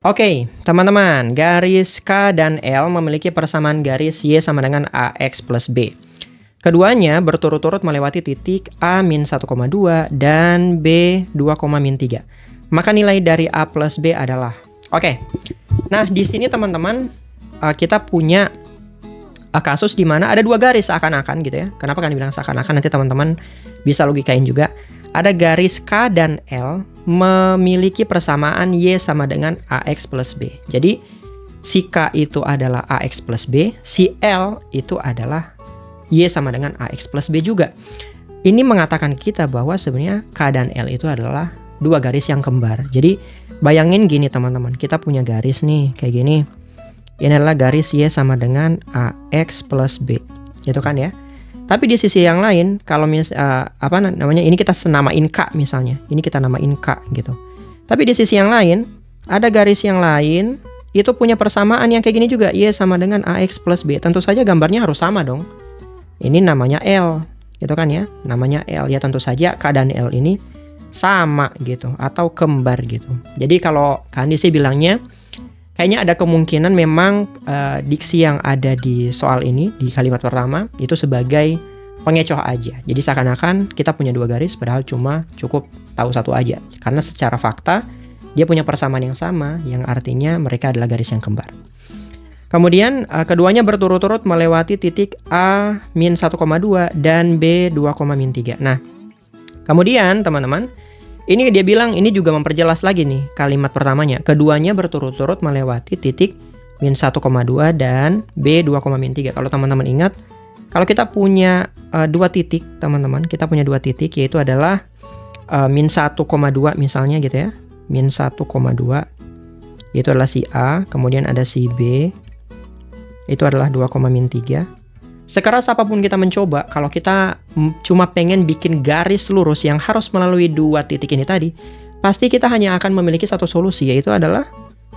Oke, teman-teman, garis K dan L memiliki persamaan garis Y sama dengan AX plus B. Keduanya berturut-turut melewati titik A-1,2 dan B2,-3. Maka nilai dari A plus B adalah... Oke, nah di sini teman-teman, kita punya kasus di mana ada dua garis seakan-akan gitu ya. Kenapa kan dibilang seakan-akan? Nanti teman-teman bisa logikain juga. Ada garis K dan L memiliki persamaan Y sama dengan AX plus B. Jadi si K itu adalah AX plus B, si L itu adalah Y sama dengan AX plus B juga. Ini mengatakan kita bahwa sebenarnya K dan L itu adalah dua garis yang kembar. Jadi bayangin gini teman-teman, kita punya garis nih kayak gini. Ini adalah garis Y sama dengan AX plus B, gitu kan ya. Tapi di sisi yang lain, kalau ini kita namain K misalnya, ini kita namain K gitu. Tapi di sisi yang lain, ada garis yang lain itu punya persamaan yang kayak gini juga, Y sama dengan AX plus B. Tentu saja gambarnya harus sama dong. Ini namanya L, gitu kan ya. Namanya L ya, tentu saja K dan L ini sama gitu atau kembar gitu. Jadi kalau Kandi sih bilangnya kayaknya ada kemungkinan memang diksi yang ada di soal ini, di kalimat pertama, itu sebagai pengecoh aja. Jadi seakan-akan kita punya dua garis, padahal cuma cukup tahu satu aja. Karena secara fakta, dia punya persamaan yang sama, yang artinya mereka adalah garis yang kembar. Kemudian, keduanya berturut-turut melewati titik A-1,2 dan B2,-3. Nah, kemudian teman-teman, ini dia bilang, ini juga memperjelas lagi nih kalimat pertamanya. Keduanya berturut-turut melewati titik -1,2 dan B2,-3. Kalau teman-teman ingat, kalau kita punya dua titik, teman-teman, kita punya dua titik, yaitu adalah -1,2 misalnya gitu ya. -1,2, itu adalah si A, kemudian ada si B, itu adalah 2,-3. Sekeras apapun kita mencoba, kalau kita cuma pengen bikin garis lurus yang harus melalui dua titik ini tadi, pasti kita hanya akan memiliki satu solusi, yaitu adalah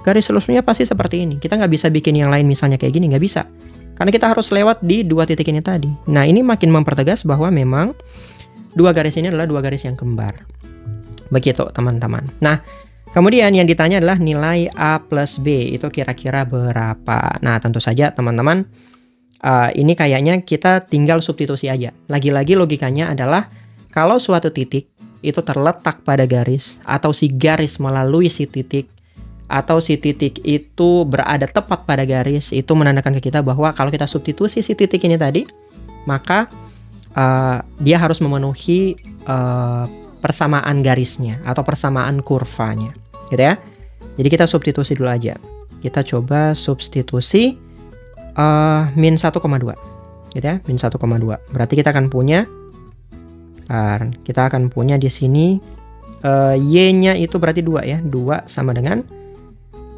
garis lurusnya pasti seperti ini. Kita nggak bisa bikin yang lain misalnya kayak gini, nggak bisa. Karena kita harus lewat di dua titik ini tadi. Nah, ini makin mempertegas bahwa memang dua garis ini adalah dua garis yang kembar. Begitu, teman-teman. Nah, kemudian yang ditanya adalah nilai A plus B, itu kira-kira berapa? Nah, tentu saja, teman-teman, ini kayaknya kita tinggal substitusi aja. Lagi-lagi logikanya adalah kalau suatu titik itu terletak pada garis, atau si garis melalui si titik, atau si titik itu berada tepat pada garis, itu menandakan ke kita bahwa kalau kita substitusi si titik ini tadi, maka dia harus memenuhi persamaan garisnya atau persamaan kurvanya, gitu ya. Jadi kita substitusi dulu aja. Kita coba substitusi -1,2 gitu ya, -1,2. Berarti kita akan punya di sini Y-nya itu berarti 2 ya. 2 sama dengan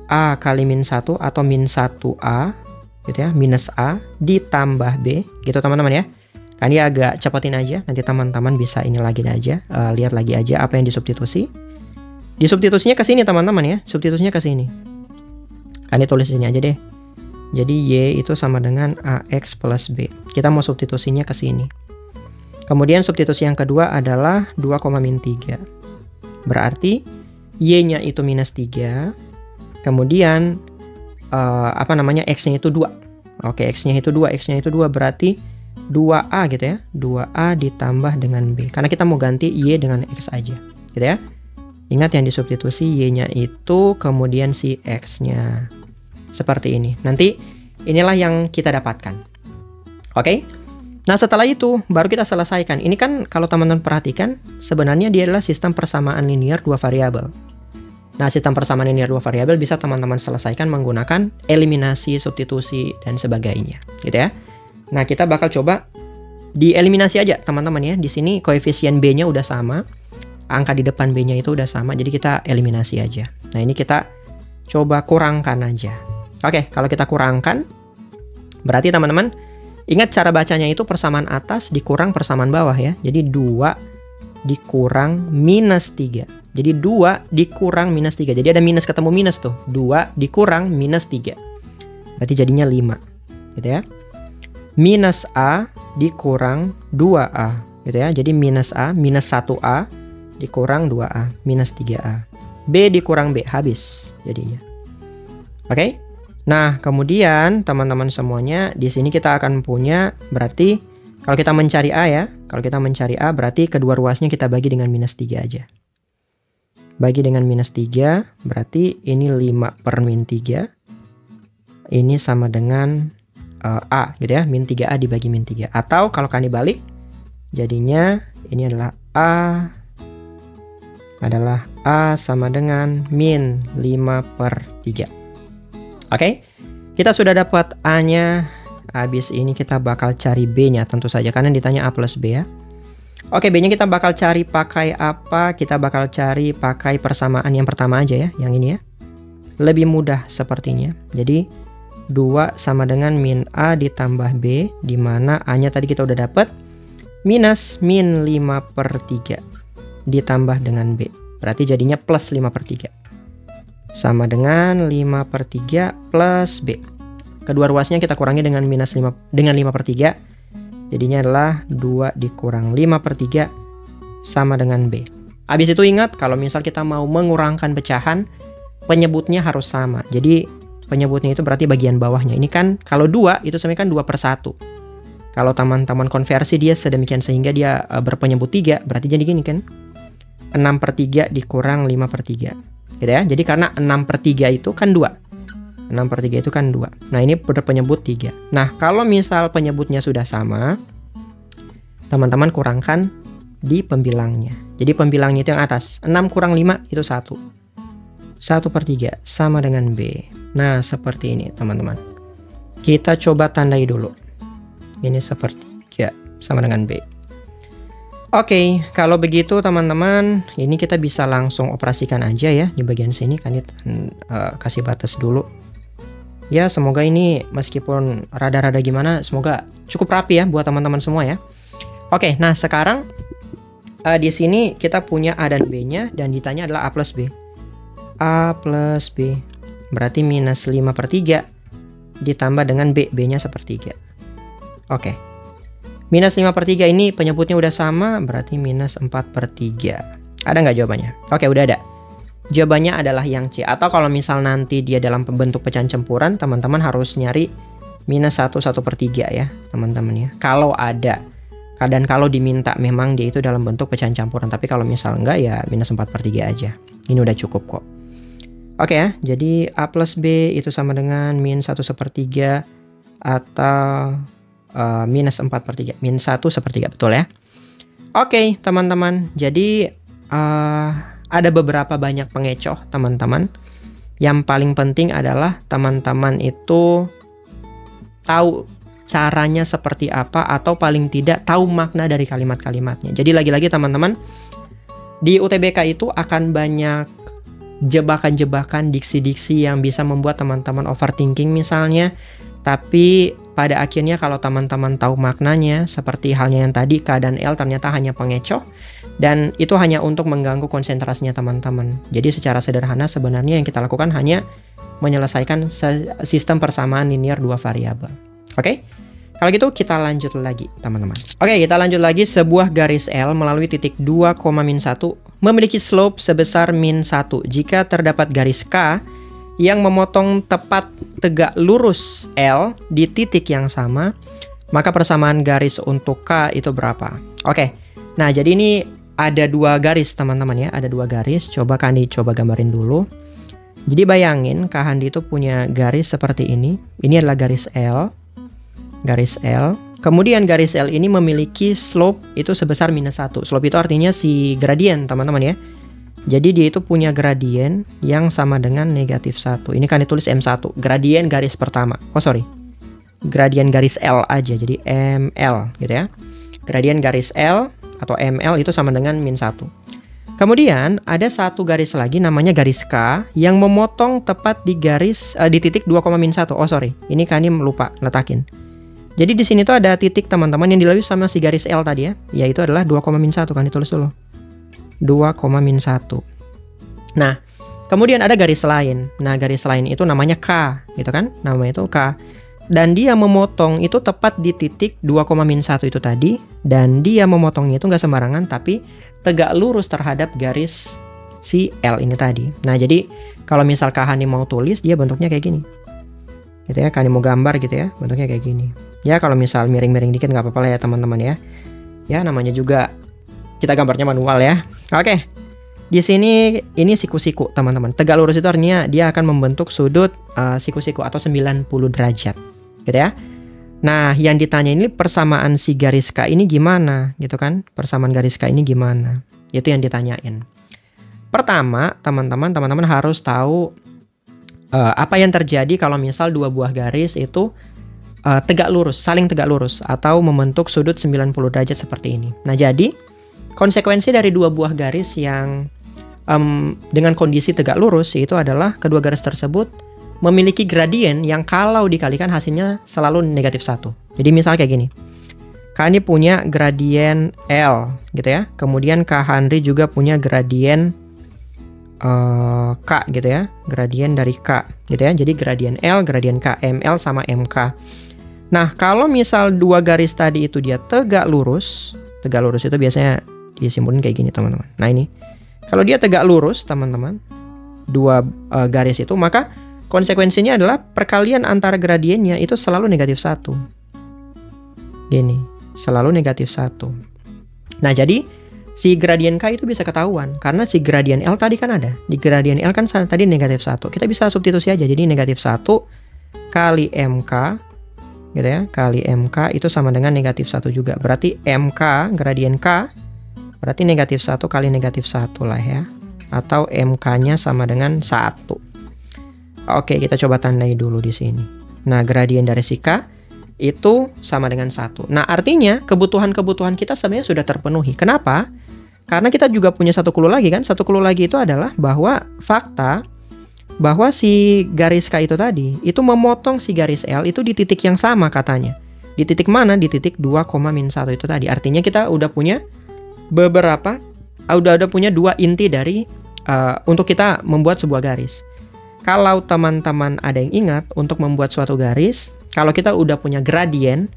A kali -1 atau -1A gitu ya, minus A ditambah B gitu teman-teman ya. Kan dia agak cepetin aja, nanti teman-teman bisa ini lagi aja, lihat lagi aja apa yang disubstitusi. Disubstitusinya ke sini teman-teman ya, substitusinya ke sini. Kan ditulis sini aja deh. Jadi Y itu sama dengan AX plus B. Kita mau substitusinya ke sini. Kemudian substitusi yang kedua adalah 2,-3. Berarti Y-nya itu -3. Kemudian X-nya itu 2. Oke, X-nya itu 2. X-nya itu 2 berarti 2A gitu ya. 2A ditambah dengan B. Karena kita mau ganti Y dengan X aja. Gitu ya. Ingat yang disubstitusi Y-nya itu kemudian si X-nya. Seperti ini. Nanti inilah yang kita dapatkan. Oke. Nah, setelah itu baru kita selesaikan. Ini kan kalau teman-teman perhatikan, sebenarnya dia adalah sistem persamaan linear dua variabel. Nah, sistem persamaan linear dua variabel bisa teman-teman selesaikan menggunakan eliminasi, substitusi, dan sebagainya. Gitu ya. Nah, kita bakal coba dieliminasi aja, teman-teman ya. Di sini koefisien B-nya udah sama. Angka di depan B-nya itu udah sama. Jadi kita eliminasi aja. Nah, ini kita coba kurangkan aja. Oke, kalau kita kurangkan, berarti teman-teman ingat cara bacanya itu persamaan atas dikurang persamaan bawah ya. Jadi 2 dikurang -3. Jadi 2 dikurang -3. Jadi ada minus ketemu minus tuh. 2 dikurang -3. Berarti jadinya 5. Gitu ya. Minus A dikurang 2A. Gitu ya. Jadi minus A, minus 1A dikurang 2A, minus 3A. B dikurang B, habis jadinya. Oke? Nah, kemudian teman-teman semuanya, di sini kita akan punya, berarti kalau kita mencari A ya, kalau kita mencari A berarti kedua ruasnya kita bagi dengan minus 3 aja. Bagi dengan minus 3, berarti ini 5 per min 3. Ini sama dengan A gitu ya, min 3A dibagi min 3. Atau kalau kan dibalik, jadinya ini adalah A sama dengan min 5 per 3. Oke, kita sudah dapat A-nya. Habis ini kita bakal cari B-nya tentu saja, karena ditanya A plus B ya. Oke, B-nya kita bakal cari pakai apa? Kita bakal cari pakai persamaan yang pertama aja ya, yang ini ya. Lebih mudah sepertinya. Jadi, 2 sama dengan min A ditambah B, di mana A-nya tadi kita udah dapat. Minus min 5 per 3 ditambah dengan B. Berarti jadinya plus 5 per 3. Sama dengan 5 per 3 plus B. Kedua ruasnya kita kurangi dengan minus 5 per 3. Jadinya adalah 2 dikurang 5 per 3 sama dengan B. Habis itu ingat, kalau misal kita mau mengurangkan pecahan, penyebutnya harus sama. Jadi penyebutnya itu berarti bagian bawahnya. Ini kan kalau 2 itu sebenarnya kan 2 per 1. Kalau teman-teman konversi dia sedemikian sehingga dia berpenyebut 3, berarti jadi gini kan. 6 per 3 dikurang 5 per 3. Gitu ya. Jadi karena 6 per 3 itu kan 2. 6 per 3 itu kan 2. Nah, ini berpenyebut 3. Nah, kalau misal penyebutnya sudah sama, teman-teman kurangkan di pembilangnya. Jadi pembilangnya itu yang atas. 6 kurang 5 itu 1. 1 per 3 sama dengan B. Nah, seperti ini teman-teman. Kita coba tandai dulu. Ini sepertiga sama dengan B. Oke, kalau begitu teman-teman, ini kita bisa langsung operasikan aja ya di bagian sini. Kan kita kasih batas dulu. Ya, semoga ini meskipun rada-rada gimana, semoga cukup rapi ya buat teman-teman semua ya. Oke, nah sekarang di sini kita punya A dan B-nya dan ditanya adalah A plus B. A plus B berarti minus 5 per 3 ditambah dengan B, B-nya sepertiga. Oke. Minus 5 per 3 ini penyebutnya udah sama, berarti minus 4 per 3. Ada nggak jawabannya? Oke, udah ada. Jawabannya adalah yang C. Atau kalau misal nanti dia dalam bentuk pecahan campuran, teman-teman harus nyari minus 1 per 3 ya, teman-teman ya. Kalau ada. Dan kalau diminta memang dia itu dalam bentuk pecahan campuran. Tapi kalau misal enggak ya minus 4 per 3 aja. Ini udah cukup kok. Oke ya, jadi A plus B itu sama dengan min 1 sepertiga atau minus 4 per 3. Min 1 sepertiga, betul ya. Oke teman-teman, jadi ada beberapa banyak pengecoh teman-teman. Yang paling penting adalah teman-teman itu tahu caranya seperti apa atau paling tidak tahu makna dari kalimat-kalimatnya. Jadi lagi-lagi teman-teman, di UTBK itu akan banyak jebakan-jebakan diksi-diksi yang bisa membuat teman-teman overthinking misalnya. Tapi pada akhirnya kalau teman-teman tahu maknanya, seperti halnya yang tadi K dan L ternyata hanya pengecoh. Dan itu hanya untuk mengganggu konsentrasinya teman-teman. Jadi secara sederhana sebenarnya yang kita lakukan hanya menyelesaikan sistem persamaan linear dua variabel. Oke? Kalau gitu kita lanjut lagi teman-teman. Oke, kita lanjut lagi. Sebuah garis L melalui titik 2, min 1 memiliki slope sebesar min 1 jika terdapat garis K yang memotong tepat tegak lurus L di titik yang sama, maka persamaan garis untuk K itu berapa? Oke, nah jadi ini ada dua garis teman-teman ya, ada dua garis. Coba Kandi coba gambarin dulu. Jadi bayangin Kak Handi itu punya garis seperti ini. Ini adalah garis L. Garis L. Kemudian garis L ini memiliki slope itu sebesar minus 1. Slope itu artinya si gradien teman-teman ya. Jadi dia itu punya gradien yang sama dengan negatif 1. Ini kan ditulis M1. Gradien garis pertama. Oh sorry. Gradien garis L aja. Jadi ML gitu ya. Gradien garis L atau ML itu sama dengan min 1. Kemudian ada satu garis lagi namanya garis K yang memotong tepat di garis di titik 2, min 1. Oh sorry. Ini kan ini lupa letakin. Jadi di sini tuh ada titik teman-teman yang dilalui sama si garis L tadi ya. Yaitu adalah 2, min 1 kan ditulis dulu. 2, min 1. Nah, kemudian ada garis lain. Nah, garis lain itu namanya K, gitu kan? Namanya itu K. Dan dia memotong itu tepat di titik 2, min 1 itu tadi. Dan dia memotongnya itu nggak sembarangan, tapi tegak lurus terhadap garis si L ini tadi. Nah, jadi kalau misal Kak Hani mau tulis, dia bentuknya kayak gini. Gitu ya, Kak Hani mau gambar gitu ya, bentuknya kayak gini. Ya, kalau misal miring-miring dikit nggak apa-apa lah ya teman-teman ya. Ya, namanya juga kita gambarnya manual ya. Oke. Di sini ini siku-siku teman-teman. Tegak lurus itu artinya dia akan membentuk sudut siku-siku atau 90 derajat. Gitu ya. Nah, yang ditanya ini persamaan si garis K ini gimana gitu kan? Persamaan garis K ini gimana? Itu yang ditanyain. Pertama, teman-teman harus tahu apa yang terjadi kalau misal dua buah garis itu tegak lurus, saling tegak lurus atau membentuk sudut 90 derajat seperti ini. Nah, jadi konsekuensi dari dua buah garis yang dengan kondisi tegak lurus itu adalah kedua garis tersebut memiliki gradien yang kalau dikalikan hasilnya selalu negatif 1. Jadi misal kayak gini. Kak Hani punya gradien L gitu ya. Kemudian Kak Henry juga punya gradien K gitu ya. Gradien dari K gitu ya. Jadi gradien L, gradien K, ML sama MK. Nah, kalau misal dua garis tadi itu dia tegak lurus itu biasanya disimpulin kayak gini teman-teman. Nah, ini kalau dia tegak lurus teman-teman, dua garis itu, maka konsekuensinya adalah perkalian antara gradiennya itu selalu negatif 1. Gini, selalu negatif 1. Nah, jadi si gradien K itu bisa ketahuan karena si gradien L tadi kan ada. Di gradien L kan tadi negatif 1. Kita bisa substitusi aja. Jadi negatif 1 kali MK gitu ya, kali MK itu sama dengan negatif 1 juga. Berarti MK, gradien K berarti negatif 1 kali negatif 1 lah ya. Atau MK-nya sama dengan 1. Oke, kita coba tandai dulu di sini. Nah, gradien dari si K itu sama dengan 1. Nah, artinya kebutuhan-kebutuhan kita sebenarnya sudah terpenuhi. Kenapa? Karena kita juga punya satu clue lagi kan. Satu clue lagi itu adalah bahwa fakta bahwa si garis K itu tadi itu memotong si garis L itu di titik yang sama katanya. Di titik mana? Di titik 2,-1 itu tadi. Artinya kita udah punya udah punya dua inti dari untuk kita membuat sebuah garis. Kalau teman-teman ada yang ingat untuk membuat suatu garis, kalau kita udah punya gradien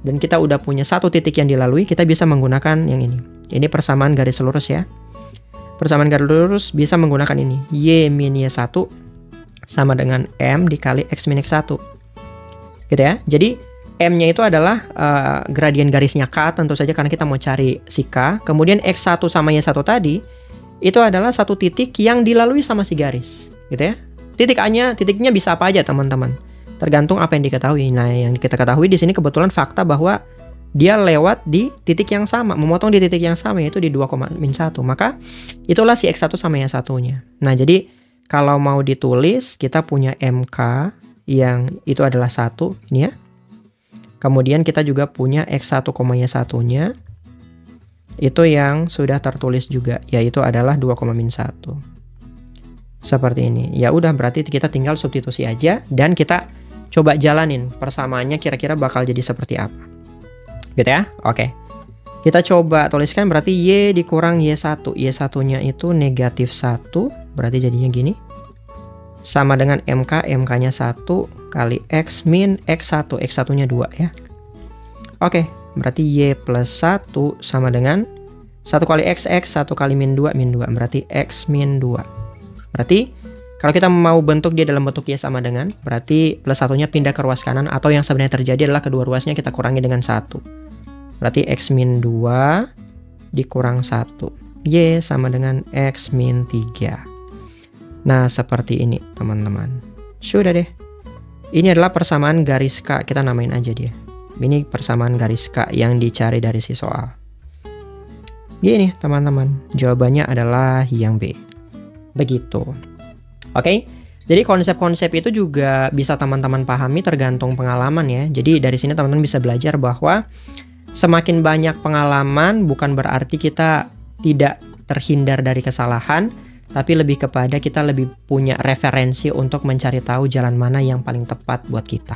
dan kita udah punya satu titik yang dilalui, kita bisa menggunakan yang ini. Ini persamaan garis lurus ya. Persamaan garis lurus bisa menggunakan ini. Y min Y1 sama dengan M dikali X min X1. Gitu ya. Jadi M-nya itu adalah gradien garisnya K tentu saja karena kita mau cari si K. Kemudian X1 sama Y1 tadi itu adalah satu titik yang dilalui sama si garis, gitu ya. Titiknya bisa apa aja teman-teman. Tergantung apa yang diketahui. Nah, yang kita ketahui di sini kebetulan fakta bahwa dia lewat di titik yang sama, memotong di titik yang sama yaitu di 2,-1. Maka itulah si X1 sama Y1-nya. Nah, jadi kalau mau ditulis kita punya MK yang itu adalah 1 ini ya. Kemudian kita juga punya X1, Y1-nya itu yang sudah tertulis juga, yaitu adalah 2,-1. Seperti ini. Ya udah, berarti kita tinggal substitusi aja dan kita coba jalanin persamaannya kira-kira bakal jadi seperti apa. Gitu ya? Oke. Kita coba tuliskan berarti Y dikurang Y1. Y1-nya itu negatif 1, berarti jadinya gini. Sama dengan MK, MK-nya 1 kali X min X1, X1-nya 2 ya. Oke, berarti Y plus 1 sama dengan 1 kali X, 1 kali min 2, berarti X min 2. Berarti kalau kita mau bentuk dia dalam bentuk Y sama dengan, berarti plus 1-nya pindah ke ruas kanan, atau yang sebenarnya terjadi adalah kedua ruasnya kita kurangi dengan 1. Berarti X min 2 dikurang 1. Y sama dengan X min 3. Nah, seperti ini teman-teman. Sudah deh. Ini adalah persamaan garis K. Kita namain aja dia. Ini persamaan garis K yang dicari dari si soal. Gini teman-teman. Jawabannya adalah yang B. Begitu. Oke. Jadi konsep-konsep itu juga bisa teman-teman pahami tergantung pengalaman ya. Jadi dari sini teman-teman bisa belajar bahwa semakin banyak pengalaman bukan berarti kita tidak terhindar dari kesalahan, tapi lebih kepada kita lebih punya referensi untuk mencari tahu jalan mana yang paling tepat buat kita.